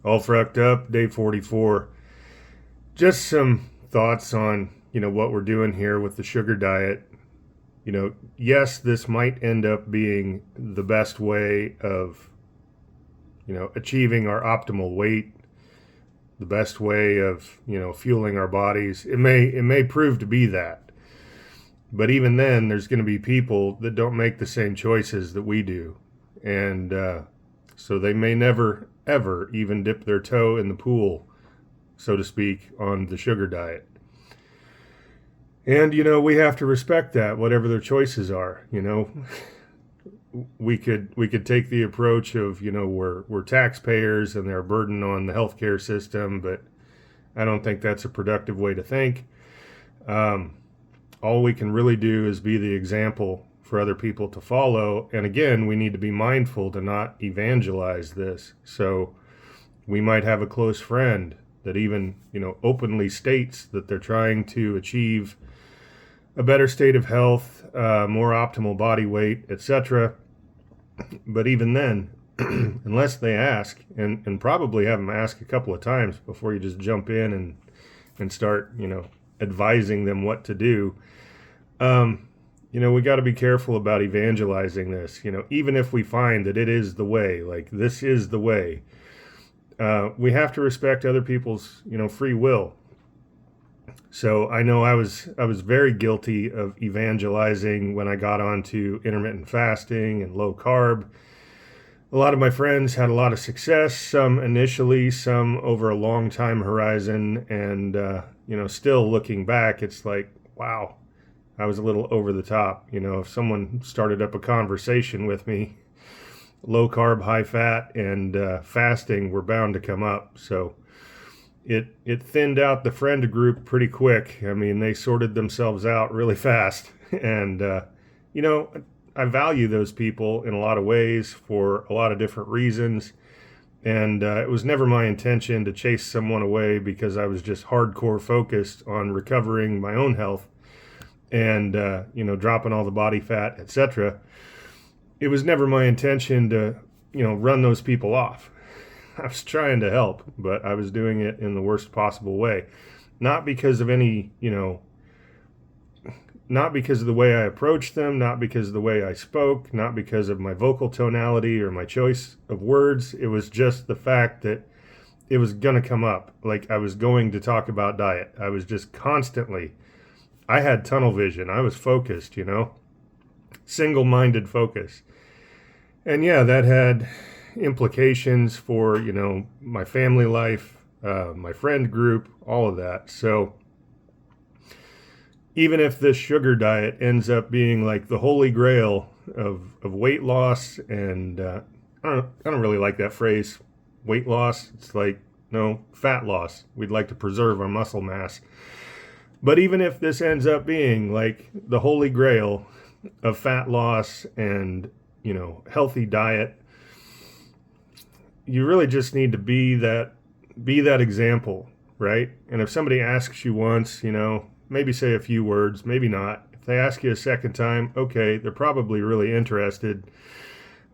All frucked up, day 44. Just some thoughts on, what we're doing here with the sugar diet. Yes, this might end up being the best way of, achieving our optimal weight, the best way of, fueling our bodies. It may prove to be that. But even then, there's going to be people that don't make the same choices that we do. And so they may never, ever even dip their toe in the pool, so to speak, on the sugar diet. And, we have to respect that, whatever their choices are. We could take the approach of, we're taxpayers and they're a burden on the healthcare system, but I don't think that's a productive way to think. All we can really do is be the example for other people to follow. And again, we need to be mindful to not evangelize this. So we might have a close friend that even, openly states that they're trying to achieve a better state of health, more optimal body weight, etc. But even then, unless they ask, and probably have them ask a couple of times before you just jump in and start, advising them what to do. We got to be careful about evangelizing this. Even if we find that it is the way, like this is the way, we have to respect other people's, free will. So I know I was very guilty of evangelizing when I got onto intermittent fasting and low carb. A lot of my friends had a lot of success, some initially, some over a long time horizon. And, still looking back, it's like, wow, I was a little over the top. If someone started up a conversation with me, low carb, high fat, and fasting were bound to come up. So it thinned out the friend group pretty quick. I mean, they sorted themselves out really fast. And, I value those people in a lot of ways for a lot of different reasons. And it was never my intention to chase someone away because I was just hardcore focused on recovering my own health and, dropping all the body fat, etc. It was never my intention to, run those people off. I was trying to help, but I was doing it in the worst possible way. Not because of any, not because of the way I approached them, not because of the way I spoke, not because of my vocal tonality or my choice of words. It was just the fact that it was going to come up. Like I was going to talk about diet. I was just constantly, I had tunnel vision. I was focused, single-minded focus. And yeah, that had implications for, my family life, my friend group, all of that. So even if this sugar diet ends up being like the holy grail of weight loss, and I don't really like that phrase, weight loss. It's like, no, fat loss. We'd like to preserve our muscle mass. But even if this ends up being like the holy grail of fat loss and, healthy diet, you really just need to be that example, right? And if somebody asks you once, maybe say a few words, maybe not. If they ask you a second time, okay, they're probably really interested.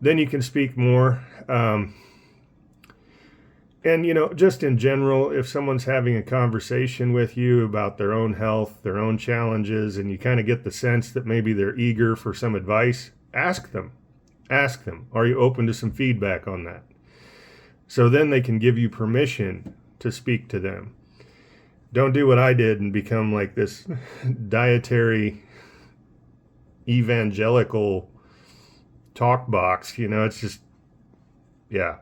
Then you can speak more. And, just in general, if someone's having a conversation with you about their own health, their own challenges, and you kind of get the sense that maybe they're eager for some advice, ask them. Ask them, are you open to some feedback on that? So then they can give you permission to speak to them. Don't do what I did and become like this dietary evangelical talk box. It's just, yeah.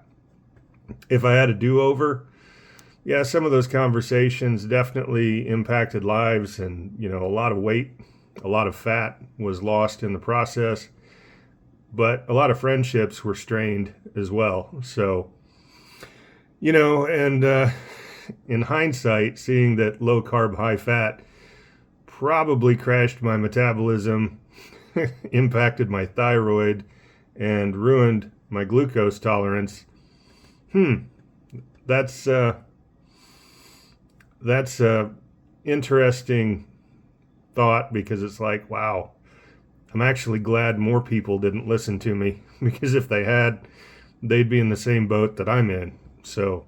If I had a do-over, yeah, some of those conversations definitely impacted lives, and, a lot of weight, a lot of fat was lost in the process, but a lot of friendships were strained as well. So, and in hindsight, seeing that low carb, high fat probably crashed my metabolism, impacted my thyroid, and ruined my glucose tolerance. That's a interesting thought, because it's like, wow, I'm actually glad more people didn't listen to me, because if they had, they'd be in the same boat that I'm in. So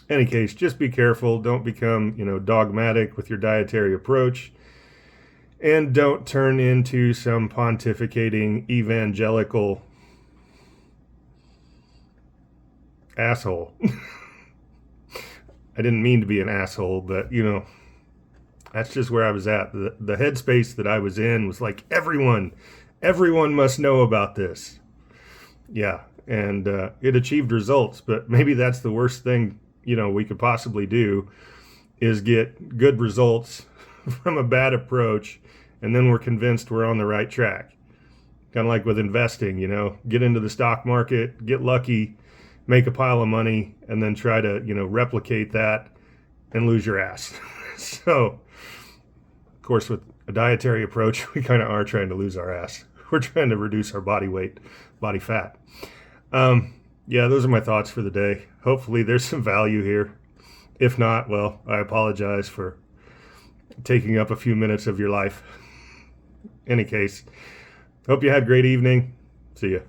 Any case, just be careful. Don't become, dogmatic with your dietary approach. And don't turn into some pontificating evangelical asshole. I didn't mean to be an asshole, but, that's just where I was at. The headspace that I was in was like, everyone must know about this. Yeah, and it achieved results, but maybe that's the worst thing, we could possibly do, is get good results from a bad approach, and then we're convinced we're on the right track. Kind of like with investing, get into the stock market, get lucky, make a pile of money, and then try to, replicate that and lose your ass. So, of course, with a dietary approach, we kind of are trying to lose our ass. We're trying to reduce our body weight, body fat. Yeah, those are my thoughts for the day. Hopefully there's some value here. If not, well, I apologize for taking up a few minutes of your life. Any case, hope you had a great evening. See ya.